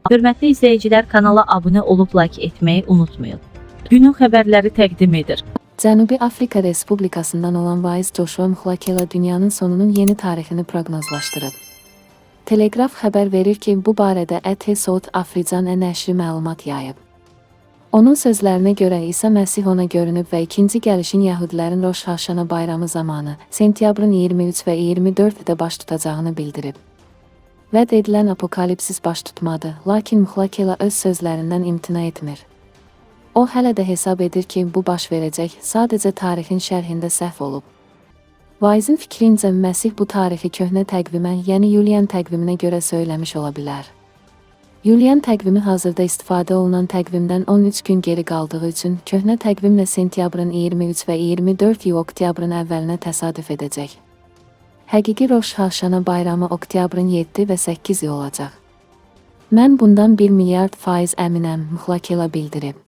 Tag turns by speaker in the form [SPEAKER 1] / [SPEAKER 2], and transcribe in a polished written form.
[SPEAKER 1] Hörmətli izləyicilər, kanala abunə olub like etməyi unutmayın. Günün xəbərləri təqdim edir.
[SPEAKER 2] Cənubi Afrika Respublikasından olan vaiz Joshua Mxakela dünyanın sonunun yeni tarixini proqnozlaşdırıb. Telegraf xəbər verir ki, bu barədə Ete South African nəşri məlumat yayıb. Onun sözlərinə görə İsa Məsih ona görünüb və ikinci gəlişin Yəhudilərin Roş Haşana bayramı zamanı sentyabrın 23 və 24-də baş tutacağını bildirib. Vəd edilən apokalipsis baş tutmadı, lakin Mxakela öz sözlərindən imtina etmir. O hələ də hesab edir ki, bu baş verəcək, sadəcə tarixin şərhində səhv olub. Vaizin fikrincə, Məsih bu tarixi köhnə təqvimə, yəni Yulian təqviminə görə söyləmiş ola bilər. Yulian təqvimi hazırda istifadə olunan təqvimdən 13 gün geri qaldığı üçün köhnə təqvimlə sentyabrın 23 və 24 oktyabrın əvvəlinə təsadüf edəcək. Həqiqi Roş Haşana bayramı oktyabrın 7 və 8 olacaq. Mən bundan 1 milyard faiz əminəm, Mxakela bildirib.